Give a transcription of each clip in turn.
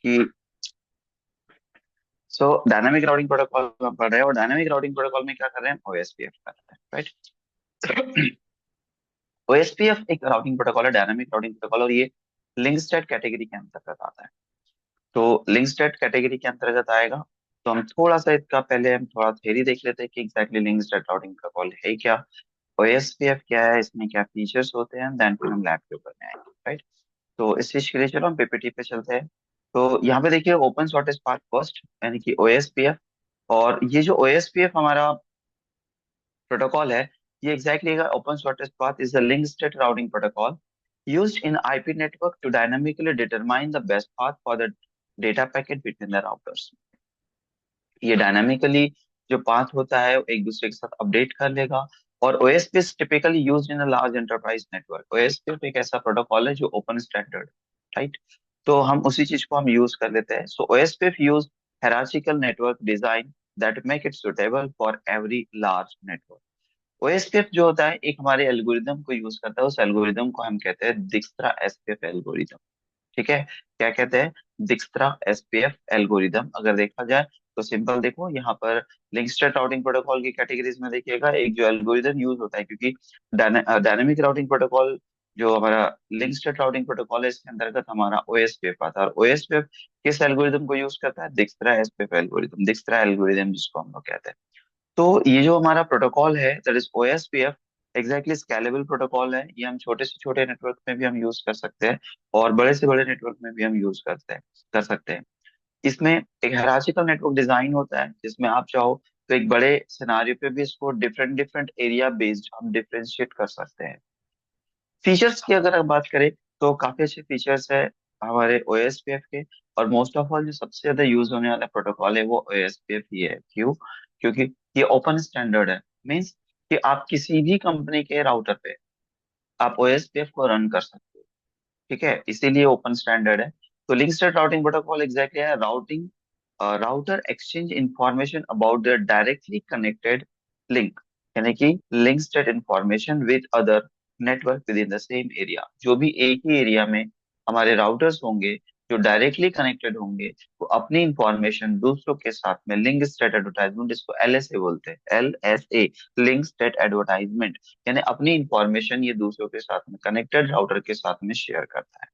कि dynamic routing protocol हम पढ़ रहे हैं, और डायनामिक राउटिंग प्रोटोकॉल में क्या कर रहे हैं, ओएसपीएफ कर रहे हैं, राइट। ओएसपीएफ एक राउटिंग प्रोटोकॉल है, डायनामिक राउटिंग प्रोटोकॉल, और ये लिंक स्टेट कैटेगरी के अंतर्गत आता है। तो लिंक स्टेट कैटेगरी के अंतर्गत आएगा। तो हम थोड़ा सा इसका पहले हम थोड़ा थ्योरी देख लेते हैं कि exactly link state routing protocol है क्या, ओएसपीएफ क्या है, इसमें क्या फीचर्स होते हैं, देन फिर हम लैब के ऊपर में आएंगे, राइट। तो इस चीज के लिए चलो हम पीपीटी पे चलते हैं। तो यहाँ पे देखिए ओपन शॉर्टेस्ट पाथ फर्स्ट, यानी कि ओएसपीएफ। और ये जो ओएसपीएफ हमारा प्रोटोकॉल है, ये exactly open shortest path is a link state routing protocol used in IP network to dynamically determine the best path for the data packet between the routers। ये dynamically जो path होता है वो एक दूसरे के साथ अपडेट कर लेगा। और OSPF typically used in a large enterprise network. OSPF एक ऐसा प्रोटोकॉल है जो ओपन स्टैंडर्ड, राइट। तो हम उसी चीज को हम यूज कर लेते हैं। So OSPF use hierarchical network design that make it suitable for every large network। OSPF जो होता है एक हमारे एल्गोरिदम को यूज करता है, उस एल्गोरिदम को हम कहते हैं दिक्स्त्रा एसपीएफ एल्गोरिदम। ठीक है, क्या कहते हैं, दिक्स्त्रा एसपीएफ एल्गोरिदम। अगर देखा जाए तो सिंपल देखो यहाँ पर लिंक स्टेट राउटिंग प्रोटोकॉल की कैटेगरीज में देखिएगा एक जो एल्गोरिदम यूज होता है, क्योंकि डायनेमिक राउटिंग प्रोटोकॉल जो हमारा लिंक स्टेट राउटिंग प्रोटोकॉल है इसके अंतर्गत हमारा ओएसपीएफ आता है। और ओएसपीएफ किस एल्गोरिदम को यूज करता है, दिक्स्त्रा एसपीएफ एल्गोरिदम, दिक्स्त्रा एल्गोरिदम जिसको हम लोग कहते हैं। तो ये जो हमारा प्रोटोकॉल है that is OSPF, exactly scalable protocol है। ये हम छोटे से छोटे नेटवर्क में भी हम यूज कर सकते हैं, और बड़े से बड़े नेटवर्क में भी हम यूज करते हैं, कर सकते हैं। इसमें एक हायरार्चिकल नेटवर्क डिजाइन होता है, जिसमें आप चाहो तो एक बड़े सिनारियो पे भी इसको डिफरेंट डिफरेंट एरिया बेस्ड हम डिफरेंशिएट कर सकते हैं। फीचर्स की अगर हम बात करें तो काफी अच्छे फीचर्स है हमारे ओएसपीएफ के। और मोस्ट ऑफ ऑल जो सबसे ज्यादा यूज होने वाला प्रोटोकॉल है वो ओएसपीएफ ही है। क्यों? क्योंकि ये ओपन स्टैंडर्ड है। मींस कि आप किसी भी कंपनी के राउटर पे आप ओएसपीएफ को रन कर सकते हो। ठीक है, इसीलिए ओपन स्टैंडर्ड है। तो link state routing protocol exactly है routing router exchange information about the directly connected link, यानी कि link state information with other network within the same area. जो भी एक ही एरिया में हमारे राउटर्स होंगे जो डायरेक्टली कनेक्टेड होंगे, वो अपनी इंफॉर्मेशन दूसरों के साथ में लिंक स्टेट एडवर्टाइजमेंट, जिसको एलएसए बोलते हैं, एलएसए, लिंक स्टेट एडवर्टाइजमेंट, यानी अपनी इंफॉर्मेशन ये दूसरों के साथ में कनेक्टेड राउटर के साथ में शेयर करता है।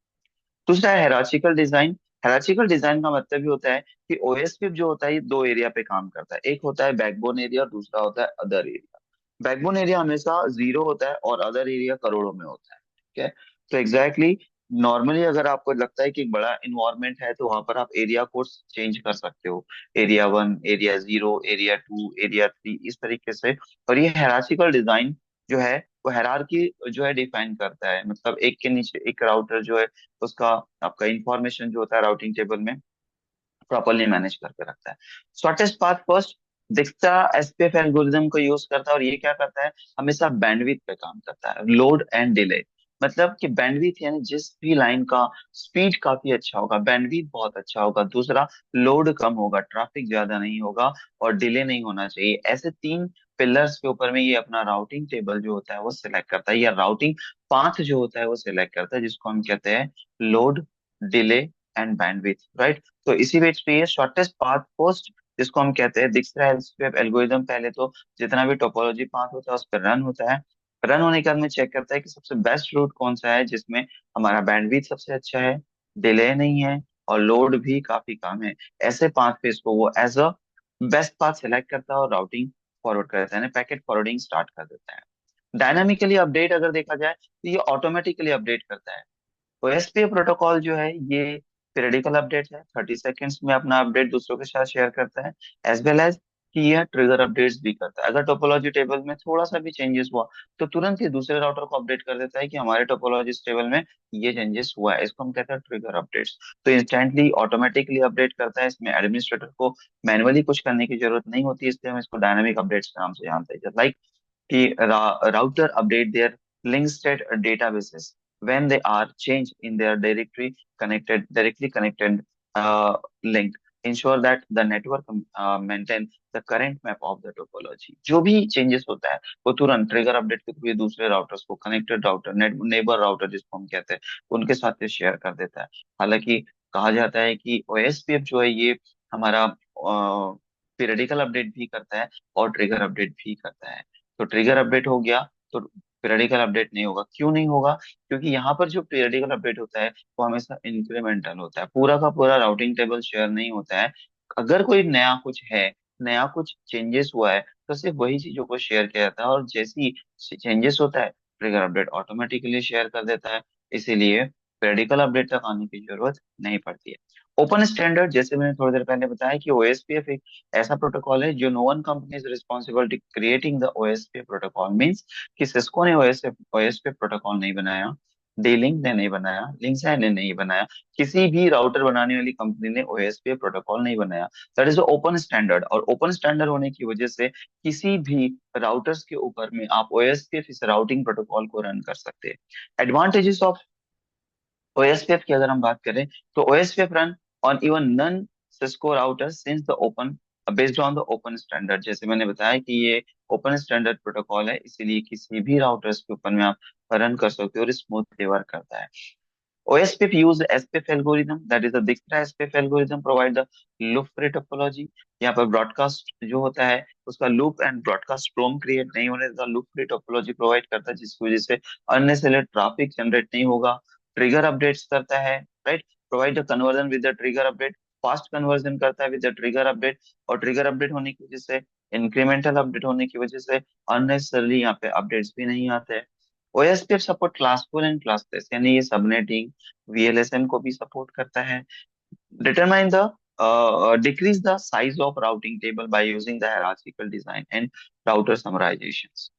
दूसरा है हेराचिकल डिजाइन। हेराचिकल डिजाइन का मतलब ये होता है कि ओएसपी जो होता है ये दो एरिया पे काम करता है, एक होता है बैकबोन एरिया और दूसरा होता है अदर एरिया। बैकबोन एरिया हमेशा जीरो होता है और अदर एरिया करोड़ों में होता है। ठीक है, तो एग्जैक्टली नॉर्मली अगर आपको लगता है कि एक बड़ा इन्वायरमेंट है तो वहां पर आप एरिया कोड चेंज कर सकते हो, area one, area zero, area two, area three, इस तरीके से। और ये हेराचिकल डिजाइन जो है वो हेरारकी जो है डिफाइन करता है, मतलब एक के नीचे एक राउटर जो है उसका आपका इंफॉर्मेशन जो होता है राउटिंग टेबल में प्रॉपरली मैनेज करके रखता है। शॉर्टेस्ट पाथ फर्स्ट दिखता एसपीएफ एल्गोरिदम को यूज करता है, और ये क्या करता है, हमेशा बैंडविड्थ पे काम करता है, लोड एंड डिले। मतलब कि बैंडविड्थ यानी जिस भी लाइन का स्पीड काफी अच्छा होगा, बैंडविड्थ बहुत अच्छा होगा। दूसरा, लोड कम होगा, ट्रैफिक ज्यादा नहीं होगा, और डिले नहीं होना चाहिए। ऐसे तीन पिलर्स के ऊपर में ये अपना राउटिंग टेबल जो होता है वो सिलेक्ट करता है, या राउटिंग पाथ जो होता है वो सिलेक्ट करता है, जिसको हम कहते हैं load, delay and bandwidth, right. तो इसी बेस पे ये शॉर्टेस्ट पाथ फर्स्ट जिसको हम कहते हैं दिक्सरा एल्गोरिदम, पहले तो जितना भी टोपोलॉजी पाथ होता है उस पर रन होता है। रन होने के बाद में चेक करता है कि सबसे बेस्ट रूट कौन सा है, जिसमें हमारा बैंडविड्थ सबसे अच्छा है, डिले नहीं है, और लोड भी काफी कम है। ऐसे पाथ पे इसको वो as a best path select करता है और राउटिंग फॉरवर्ड कर देता है, यानी पैकेट फॉरवर्डिंग स्टार्ट कर देता है। डायनामिकली अपडेट अगर देखा जाए तो ये ऑटोमेटिकली अपडेट करता है। तो एसपीए प्रोटोकॉल जो है ये पीरियडिकल अपडेट है, 30 सेकेंड्स में अपना अपडेट दूसरों के साथ शेयर करता है। एज वेल एज कि यह ट्रिगर अपडेट्स भी करता है। अगर टोपोलॉजी टेबल में थोड़ा सा भी चेंजेस हुआ तो तुरंत ही दूसरे राउटर को अपडेट कर देता है कि हमारे टोपोलॉजी टेबल में ये चेंजेस हुआ है। इसको हम कहते हैं ट्रिगर अपडेट्स। तो इंस्टेंटली ऑटोमेटिकली अपडेट करता है, इसमें एडमिनिस्ट्रेटर को मैनुअली कुछ करने की जरूरत नहीं होती, इसलिए हम इसको डायनामिक अपडेट्स के नाम से जानते हैं। लाइक कि router update their link state databases when they are changed in their directly connected link, ensure that the network maintain the current map of the topology। जो भी चेंजेस होता है वो तुरंत ट्रिगर अपडेट के थ्रू ये दूसरे राउटर्स को, कनेक्टेड राउटर, नेबर राउटर जिसको हम कहते हैं, उनके साथ शेयर कर देता है। हालांकि कहा जाता है कि ओएसपीएफ जो है ये हमारा पीरियडिकल अपडेट भी करता है और ट्रिगर अपडेट भी करता है। तो ट्रिगर अपडेट हो गया तो पीरियडिकल अपडेट नहीं होगा। क्यों नहीं होगा? क्योंकि यहाँ पर जो पीरियडिकल अपडेट होता है वो हमेशा इंक्रीमेंटल होता है, पूरा का पूरा राउटिंग टेबल शेयर नहीं होता है। अगर कोई नया कुछ है, नया कुछ चेंजेस हुआ है, तो सिर्फ वही चीजों को शेयर किया जाता है, और जैसे ही चेंजेस होता है ट्रिगर अपडेट ऑटोमेटिकली शेयर कर देता है। इसीलिए पीरियडिकल अपडेट तक आने की जरूरत नहीं पड़ती है। ओपन स्टैंडर्ड, जैसे मैंने थोड़ी देर पहले बताया कि ओएसपीएफ एक ऐसा प्रोटोकॉल है जो no one company is responsible to creating the OSPF protocol. Means कि सिस्को ने ओएसपीएफ प्रोटोकॉल नहीं बनाया, D-Link ने नहीं बनाया, लिंक्सै ने नहीं बनाया, किसी भी राउटर बनाने वाली कंपनी ने ओएसपीएफ प्रोटोकॉल नहीं बनाया। दैट इज ओपन स्टैंडर्ड, और ओपन स्टैंडर्ड होने की वजह से किसी भी राउटर्स के ऊपर में आप ओएसपीएफ इस राउटिंग प्रोटोकॉल को रन कर सकते हैं। एडवांटेजेस ऑफ ओएसपीएफ की अगर हम बात करें, तो OSPF run on even non Cisco router since the open, based on the open standard. जैसे मैंने बताया कि ये ओपन स्टैंडर्ड प्रोटोकॉल है, इसीलिए किसी भी राउटर्स के ऊपर में आप रन कर सकते हो और स्मूथली वर्क करता है। OSPF use SPF algorithm, that is the Dijkstra SPF algorithm provide the loop free topology। यहाँ पर ब्रॉडकास्ट जो होता है उसका loop and broadcast from create नहीं होने देता, लूप फ्री टोपोलॉजी प्रोवाइड करता है, जिसकी वजह से अननेसेसरी ट्रैफिक जनरेट नहीं होगा। ट्रिगर अपडेट्स करता है, right, provide the conversion with the trigger update, fast conversion करता है विद द ट्रिगर अपडेट, और ट्रिगर अपडेट होने की वजह से, इंक्रीमेंटल अपडेट होने की वजह से अननेसेसरली यहाँ पे अपडेट्स भी नहीं आते हैं। OSPF support classful and classless, यानी ये सबनेटिंग वीएलएसएन को भी सपोर्ट करता है। Determine the decrease the size of routing table by using the hierarchical design and router summarizations।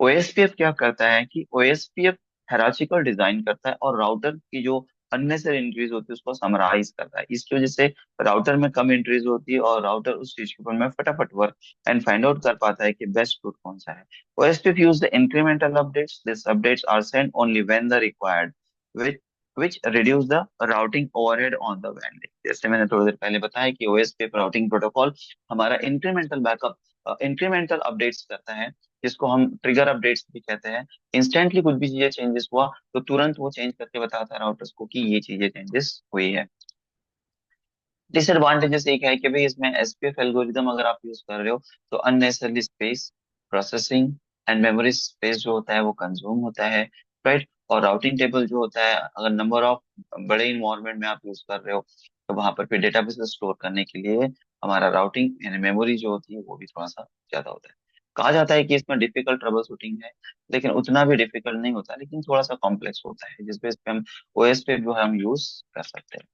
OSPF क्या करता है कि ओएसपीएफ हायरार्चिकल डिजाइन करता है और राउटर की जो अननेसेसरी एंट्रीज होती है उसको समराइज करता है। इसकी वजह से राउटर में कम एंट्रीज होती है और राउटर उस चीज के ऊपर में फटाफट वर्क एंड फाइंड आउट कर पाता है कि बेस्ट रूट कौन सा है। OSPF use the incremental updates, this updates are sent only when the required, which which reduce the routing overhead on the WAN link। जैसे मैंने थोड़ी देर पहले बताया कि ओएसपीएफ राउटिंग प्रोटोकॉल हमारा इंक्रीमेंटल बैकअप, इंक्रीमेंटल अपडेट्स करता है, जिसको हम ट्रिगर अपडेट्स भी कहते हैं। इंस्टेंटली कुछ भी चीजें चेंजेस हुआ तो तुरंत वो चेंज करके बताता है राउटर्स को कि ये चीजें चेंजेस हुई है। डिसएडवांटेजेस एक है कि भाई इसमें एसपीएफ एल्गोरिदम अगर आप यूज कर रहे हो तो unnecessarily space, processing and memory space जो होता है वो कंज्यूम होता है, राइट। और राउटिंग टेबल जो होता है, अगर नंबर ऑफ बड़े इन्वायरमेंट में आप यूज कर रहे हो तो वहां पर फिर डेटाबेस स्टोर करने के लिए हमारा राउटिंग यानी मेमोरी जो होती है वो भी थोड़ा सा ज्यादा होता है। कहा जाता है कि इसमें डिफिकल्ट ट्रबल शूटिंग है, लेकिन उतना भी डिफिकल्ट नहीं होता, लेकिन थोड़ा सा कॉम्प्लेक्स होता है, जिस बेस पे हम ओएस पे जो है हम यूज कर सकते हैं।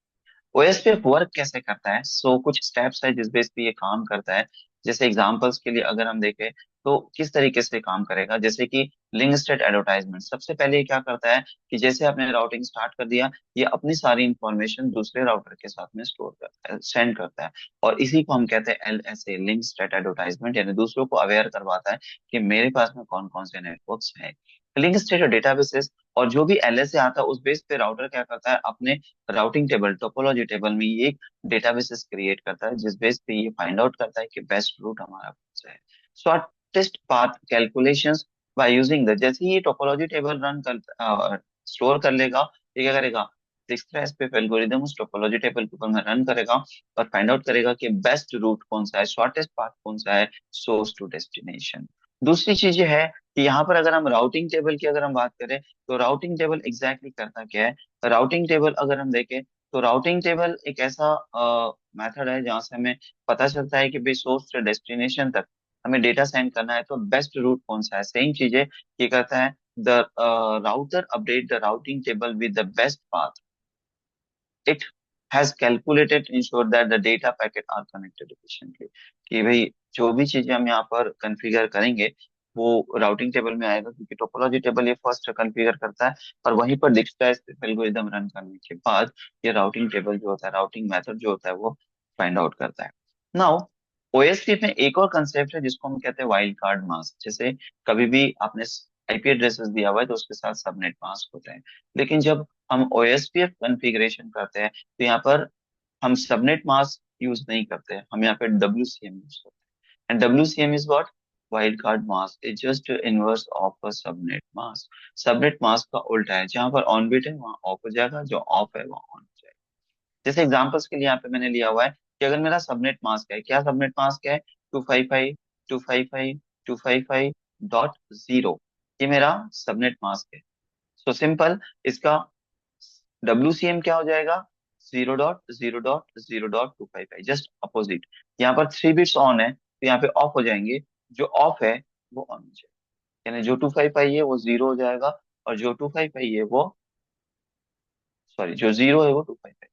ओएसपीएफ वर्क कैसे करता है? कुछ स्टेप्स है जिस बेस पे ये काम करता है। जैसे एग्जांपल्स के लिए अगर हम देखें तो किस तरीके से काम करेगा, जैसे कि लिंक स्टेट एडवर्टाइजमेंट। सबसे पहले ये क्या करता है कि जैसे आपने राउटिंग स्टार्ट कर दिया, ये अपनी सारी इंफॉर्मेशन दूसरे राउटर के साथ में स्टोर करता है, सेंड करता है, और इसी को हम कहते हैं LSA, लिंक स्टेट एडवर्टाइजमेंट, यानी दूसरों को अवेयर करवाता है कि मेरे पास में कौन कौन से नेटवर्क्स हैं। लिंक स्टेट डेटाबेसेस, और जो भी LSA आता है उस बेस पे राउटर क्या करता है, अपने राउटिंग टेबल, टोपोलॉजी टेबल में ये एक डेटाबेसेस क्रिएट करता है, जिस बेस पे ये फाइंड आउट करता है कि बेस्ट रूट हमारा कौन सा है। Shortest path calculations by using the, जैसे ही ये टोपोलॉजी टेबल रन कर स्टोर कर लेगा, ये क्या करेगा, Dijkstra SPF एल्गोरिदम उस टोपोलॉजी टेबल के ऊपर में रन करेगा और फाइंड आउट करेगा कि बेस्ट रूट कौन सा है, शॉर्टेस्ट पाथ कौन सा है, सोर्स टू डेस्टिनेशन। दूसरी चीज ये है कि यहाँ पर अगर हम राउटिंग टेबल की अगर हम बात करें, तो राउटिंग टेबल एग्जैक्टली करता क्या है। राउटिंग टेबल अगर हम देखें तो राउटिंग टेबल एक ऐसा मेथड है जहां से हमें पता चलता है कि भाई सोर्स से डेस्टिनेशन तक हमें डेटा सेंड करना है तो बेस्ट रूट कौन सा है। सेम चीजें ये करता है, the router update the routing table with the best path it has calculated ensure that the data packet are connected efficiently. कि भाई जो भी चीजें हम यहाँ पर कॉन्फ़िगर करेंगे वो राउटिंग टेबल में आएगा, क्योंकि टोपोलॉजी टेबल ये फर्स्ट कॉन्फ़िगर करता है और वहीं पर दिखता है एल्गोरिदम रन करने के बाद ये राउटिंग टेबल जो होता है, राउटिंग मेथड जो होता है वो फाइंड आउट करता है। नाउ ओएसपी में एक और कंसेप्ट है जिसको हम कहते हैं वाइल्ड कार्ड मास्क। जैसे कभी भी आपने आईपी एड्रेसेस दिया हुआ है तो उसके साथ सबनेट मास्क होता है, लेकिन जब हम ओएसपीएफ कॉन्फ़िगरेशन करते हैं तो यहाँ पर हम सबनेट मास्क यूज नहीं करते हैं, हम यहाँ पे डब्ल्यूसीएम यूज करते हैं। And WCM is what, wildcard mask is just inverse of a subnet mask. Subnet mask का उल्टा है, जहां पर ऑन बिट है वहां ऑफ हो जाएगा, जो ऑफ है वहां ऑन हो जाएगा। जैसे एग्जांपल्स के लिए यहाँ पे मैंने लिया हुआ है कि अगर मेरा सबनेट मास्क है, क्या सबनेट मास्क है, 255 255 255 डॉट जीरो, ये मेरा सबनेट मास्क है। सो सिंपल, इसका WCM क्या हो जाएगा, 0.0.0.255, जस्ट अपोजिट। यहाँ पर 3 बिट्स ऑन है तो यहाँ पे ऑफ हो जाएंगे, जो ऑफ है वो ऑन हो जाएगा, यानी जो 255 है वो जीरो हो जाएगा, और जो 255 है वो, सॉरी, जो जीरो है वो 255,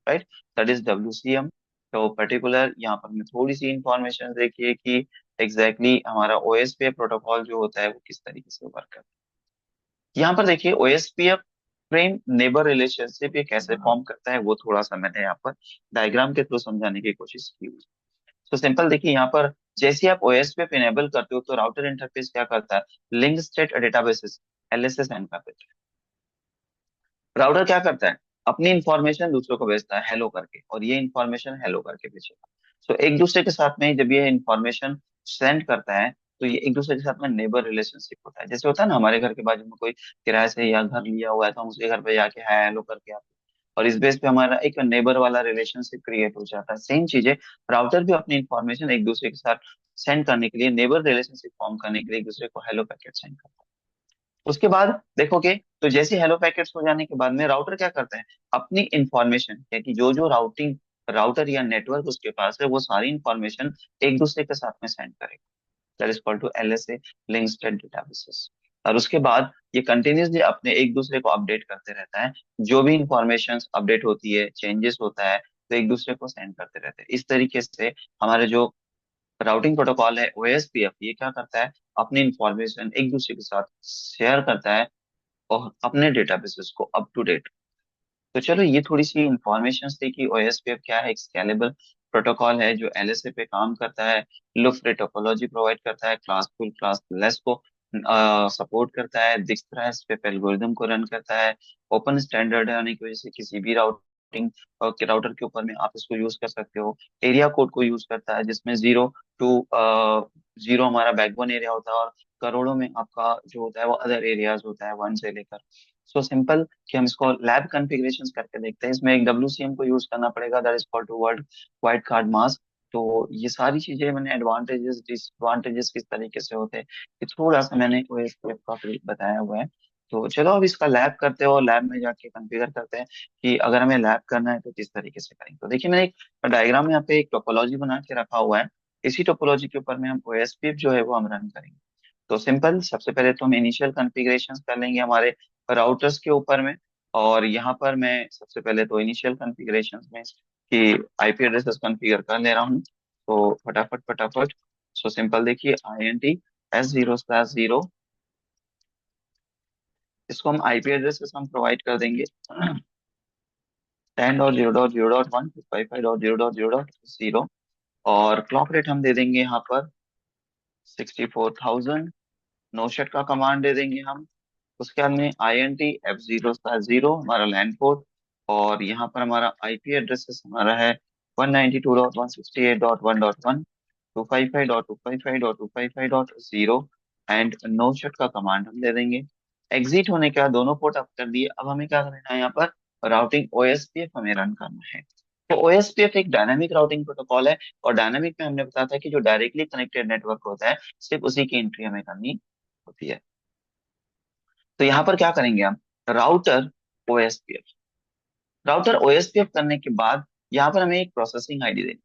राइट, दैट इज WCM। तो पर्टिकुलर यहाँ पर मैं थोड़ी सी इंफॉर्मेशन देखिए कि एग्जैक्टली exactly हमारा OSPF प्रोटोकॉल जो होता है वो किस तरीके से वर्क करता है। यहाँ पर देखिए OSPF फ्रेम नेबर रिलेशनशिप ये कैसे फॉर्म करता है, वो थोड़ा सा मैंने यहाँ पर डायग्राम के थ्रू समझाने की कोशिश की हुई। तो सिंपल देखिए, यहाँ पर जैसे आप OSPF इनेबल करते हो तो राउटर इंटरफेस क्या करता है, link state databases, LSS send कर देता है। राउटर क्या करता है, अपनी इंफॉर्मेशन दूसरों को भेजता है हेलो करके, और ये इंफॉर्मेशन हेलो करके भेजेगा। सो एक दूसरे के साथ में जब ये इंफॉर्मेशन सेंड करता है तो ये एक दूसरे के साथ में नेबर रिलेशनशिप होता है। जैसे होता है ना, हमारे घर के बाजू में कोई किराए से या घर लिया हुआ है तो हम उसके घर पे जाके हाय हेलो करके आते हैं, और इस बेस पे हमारा एक नेबर वाला रिलेशनशिप क्रिएट हो जाता है। सेम चीज है, राउटर भी अपनी इंफॉर्मेशन एक दूसरे के साथ सेंड करने के लिए, नेबर रिलेशनशिप फॉर्म करने के लिए एक दूसरे को हेलो पैकेट सेंड करता है। उसके बाद देखोगे तो जैसे हेलो पैकेट्स हो जाने के बाद में राउटर क्या करता है, अपनी इंफॉर्मेशन क्या कि जो जो राउटिंग राउटर या नेटवर्क उसके पास है वो सारी इंफॉर्मेशन एक दूसरे के साथ में सेंड करेगा। That is called to LSA, link state databases. और उसके बाद ये कंटिन्यूसली अपने एक दूसरे को अपडेट करते रहता है, जो भी इंफॉर्मेशन अपडेट होती है, चेंजेस होता है, तो एक दूसरे को सेंड करते रहते हैं। इस तरीके से हमारे जो राउटिंग प्रोटोकॉल है OSPF, ये क्या करता है, अपनी इंफॉर्मेशन एक दूसरे के साथ शेयर करता है और अपने डेटाबेसेस को अप टू डेट। तो चलो ये थोड़ी सी इंफॉर्मेशन थी कि OSPF क्या है, एक स्केलेबल प्रोटोकॉल है जो LSA पे काम करता है, लो फ्री टोपोलॉजी प्रोवाइड करता है, क्लासफुल क्लासलेस को सपोर्ट करता है, दिक्सथराइज पे एल्गोरिदम को रन करता है, ओपन स्टैंडर्ड है होने की वजह से किसी भी राउटिंग के राउटर के ऊपर में आप इसको यूज कर सकते हो। एरिया कोड को यूज करता है जिसमें टू जीरो हमारा बैकबोन एरिया होता है, और करोड़ों में आपका जो होता है वो अदर एरियाज होता है, 1 से लेकर। सो सिंपल कि हम इसको लैब कॉन्फ़िगरेशंस करके देखते हैं। इसमें एक WCM को यूज करना पड़ेगा, that is called to world wide card mask. तो ये सारी चीजें मैंने एडवांटेजेस डिसएडवांटेजेस किस तरीके से होते हैं ये थोड़ा सा मैंने OSPF का फिर बताया हुआ है। तो चलो अब इसका लैब करते हैं और लैब में जाके कॉन्फ़िगर करते हैं कि अगर हमें लैब करना है तो किस तरीके से करेंगे। तो देखिए, मैंने एक डायग्राम में यहाँ पे एक टोपोलॉजी बना के रखा हुआ है। इसी टोपोलॉजी के ऊपर में हम OSPF जो है वो हम रन करेंगे। तो सिंपल, सबसे पहले तो हम इनिशियल कॉन्फ़िगरेशंस कर लेंगे हमारे राउटर्स के ऊपर में। और यहाँ पर मैं सबसे पहले तो इनिशियल कॉन्फ़िगरेशंस में कि IP एड्रेसेस कॉन्फ़िगर कर ले रहा हूँ। तो फटाफट फटाफट। सो सिंपल देखिए, INT S0/0, इसको हम IP एड्रेसेस हम प्रोवाइड कर देंगे 10.0.0.1 55.0.0.0, और क्लॉक रेट हम दे देंगे यहाँ पर 64,000। नो शट का कमांड दे देंगे हम। उसके बाद में INT F0/0 हमारा लैंड पोर्ट, और यहाँ पर हमारा IP एड्रेस हमारा है 192.168.1.1, 255.255.255.0, एंड नो शट का कमांड हम दे देंगे। एग्जिट होने के बाद दोनों पोर्ट अप कर दिए। अब हमें क्या करना है, यहाँ पर राउटिंग OSPF हमें रन करना है। तो OSPF एक डायनामिक राउटिंग प्रोटोकॉल है, और डायनामिक में हमने बताया था कि जो डायरेक्टली कनेक्टेड नेटवर्क होता है सिर्फ उसी की एंट्री हमें करनी होती है। तो यहाँ पर क्या करेंगे हम, राउटर OSPF, राउटर OSPF करने के बाद यहाँ पर हमें एक प्रोसेसिंग आईडी देनी।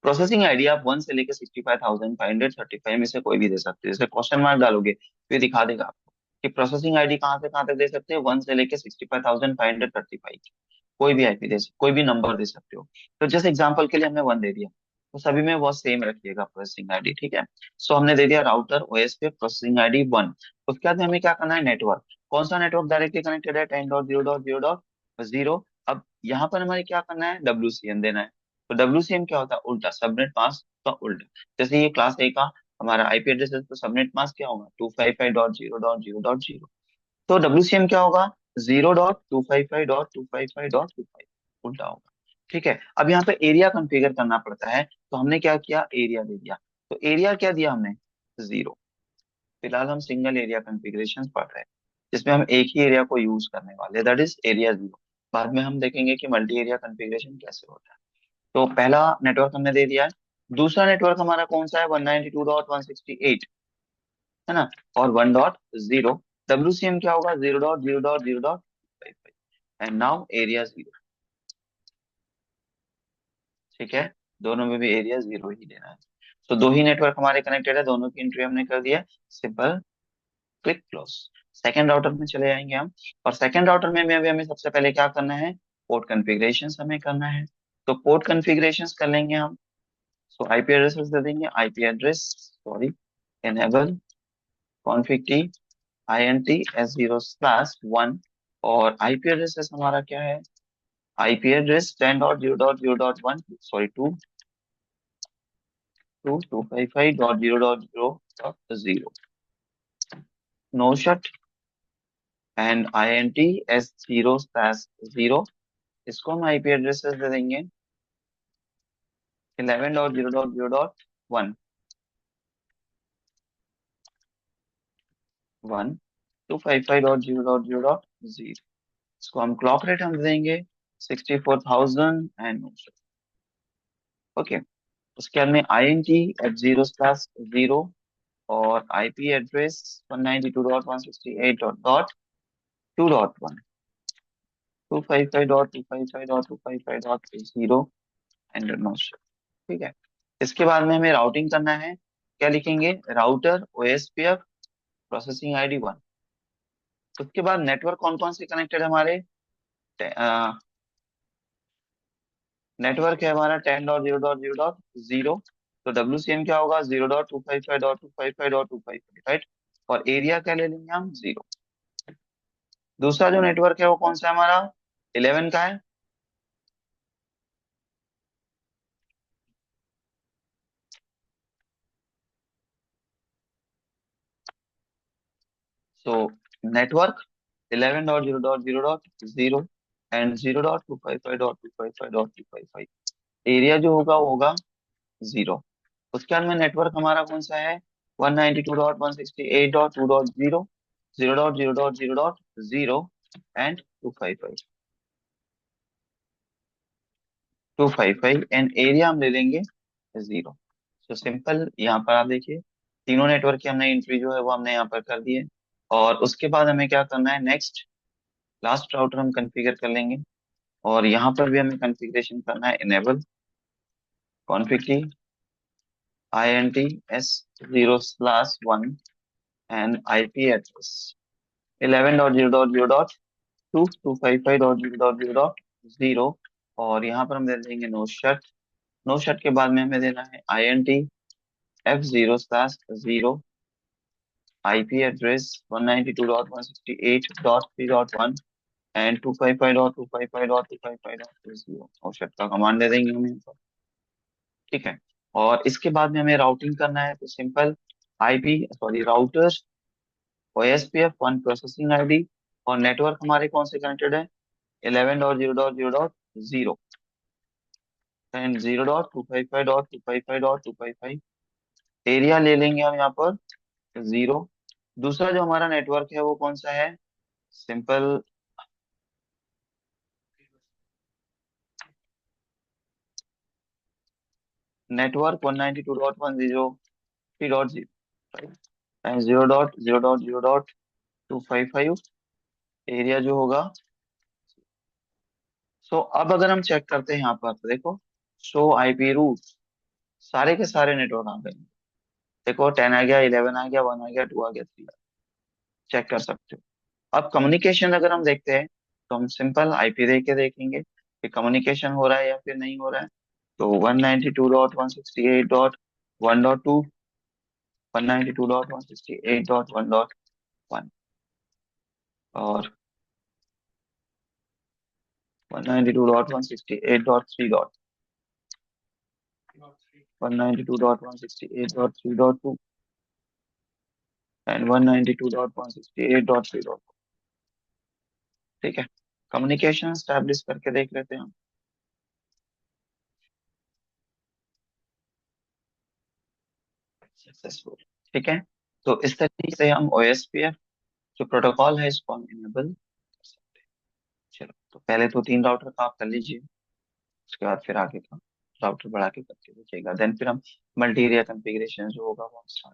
प्रोसेसिंग आईडी आप 1 से लेकर 65,535 में से कोई भी दे सकते हो। जैसे क्वेश्चन मार्क डालोगे तो ये दिखा देगा आपको कि प्रोसेसिंग आईडी कहाँ से कहाँ तक दे सकते हो, 1 से लेकर 65,535, कोई भी IP कोई भी नंबर दे सकते हो। तो जैसे एग्जांपल के लिए हमने 1 दे दिया, तो सभी में वो सेम रखिएगा प्रोसेसिंग आईडी, ठीक है। सो हमने दे दिया राउटर OSPF प्रोसेसिंग आईडी 1। उसके बाद में हमें क्या करना है, नेटवर्क, कौन सा नेटवर्क डायरेक्टली कनेक्टेड है, 10.0.0.0। अब यहाँ पर हमारे क्या करना है, WCM देना है। तो WCM क्या होता है, उल्टा, सबनेट मास्क का उल्टा। जैसे ये क्लास A का हमारा IP एड्रेस है तो सबनेट मास्क क्या होगा, 255.0.0.0। तो WCM क्या होगा, 0.255.255.25, उल्टा होगा। ठीक है, अब यहाँ पे एरिया कॉन्फ़िगर करना पड़ता है, तो हमने क्या किया, एरिया दे दिया। तो एरिया क्या दिया हमने, 0। फिलहाल हम सिंगल एरिया कॉन्फ़िगरेशन पढ़ रहे हैं जिसमें हम एक ही एरिया को यूज करने वाले हैं, दैट इज एरिया 0। बाद में हम देखेंगे कि मल्टी एरिया कॉन्फ़िगरेशन कैसे होता है। तो पहला नेटवर्क हमने दे दिया है। दूसरा नेटवर्क हमारा कौन सा है? 192.168, है ना, और 1.0। WCM क्या होगा? 0.0.0.55, एंड नाउ एरिया 0। ठीक है, दोनों में भी एरिया 0 ही देना है। तो दो ही नेटवर्क हमारे कनेक्टेड है, दोनों की एंट्री हमने कर दिया, simple, click close. Second router में चले जाएंगे हम, और सेकंड राउटर में भी हमें सबसे पहले क्या करना है? पोर्ट कॉन्फ़िगरेशन हमें करना है। तो पोर्ट कॉन्फ़िगरेशन कर लेंगे हम। सो आईपी एड्रेसेस दे देंगे, IP address, sorry, enable config T INT S0/1। और आईपी एड्रेसेस हमारा क्या है? IP address 10.0.0.1, sorry, 255.0.0.0, no shut, and INT S0/0। इसको हम आईपी एड्रेसेस दे देंगे 11.0.0.1, 255.0.0.0। इसको हम क्लॉक रेट हम देंगे 64,000 एंड, ओके। उसके बाद में INT@0/0 और आईपी एड्रेस 192.168.2.1, 255.255.255.0 एंड नो। ठीक है, इसके बाद में हमें राउटिंग करना है। क्या लिखेंगे? Router OSPF processing ID 1। उसके बाद नेटवर्क कौन कौन से कनेक्टेड है हमारे? नेटवर्क है हमारा 10.0.0.0। तो WCM क्या होगा? 0.255.255.255, राइट। और एरिया क्या ले लेंगे हम? 0। दूसरा जो नेटवर्क है वो कौन सा है हमारा? 11 का है। सो नेटवर्क 11.0.0.0 एंड 0.255.255.255, एरिया जो होगा वो होगा 0। उसके बाद में नेटवर्क हमारा कौन सा है? 192.168.2.0, 0.0.0.0 एंड 255 एंड एरिया हम ले लेंगे 0। तो सिंपल, यहाँ पर आप देखिए, तीनों नेटवर्क की हमने एंट्री जो है वो हमने यहाँ पर कर दी है। और उसके बाद हमें क्या करना है? नेक्स्ट, लास्ट राउटर हम कॉन्फ़िगर कर लेंगे, और यहाँ पर भी हमें कॉन्फ़िगरेशन करना है, इनेबल कॉन्फ़िग की INT S0/1 and IP address 11.0.0.2, 255.0.0.0। और यहाँ पर हम दे देंगे नो शट। नो शट के बाद में हमें देना है INT F0/0, IP address 192.168.3.1 and 255.255.255.0। No shut का कमांड दे देंगे हम यहाँ पर। ठीक है, और इसके बाद में हमें राउटिंग करना है, तो simple, IP, sorry, router OSPF1 processing ID, और नेटवर्क हमारे कौन से कनेक्टेड है? 11.0.0.0 एंड 0.255.255.255, एरिया ले लेंगे हम यहाँ पर 0। दूसरा जो हमारा नेटवर्क है वो कौन सा है? सिंपल, नेटवर्क 192.168.3.0 एंड 0.0.0.255, एरिया जो होगा। सो अब अगर हम चेक करते हैं यहाँ पर, तो देखो, शो आईपी रूट, सारे के सारे नेटवर्क आ गए। देखो, 10 आ गया, 11 आ गया, 1 आ गया, 2 आ गया, 3 आ गया। चेक कर सकते हो। अब कम्युनिकेशन अगर हम देखते हैं, तो हम सिंपल आईपी दे के देखेंगे कि कम्युनिकेशन हो रहा है या फिर नहीं हो रहा है। तो 192.168.1.2, 192.168.1.1, और 192.168.3, 192.168.3.2 एंड 192.168.3। ठीक है, कम्युनिकेशन स्टैब्लिश करके देख लेते हैं हम। सक्सेसफुल। ठीक है, तो इस तरीके से हम OSPF जो प्रोटोकॉल है इसको हम इनेबल कर सकते हैं। चलो। तो पहले तो 3 राउटर का आप कर लीजिए, उसके बाद फिर आगे का राउटर बढ़ा के करके देखिएगा, देन फिर हम मल्टी एरिया कॉन्फ़िगरेशन जो होगा वो हम स्टार्ट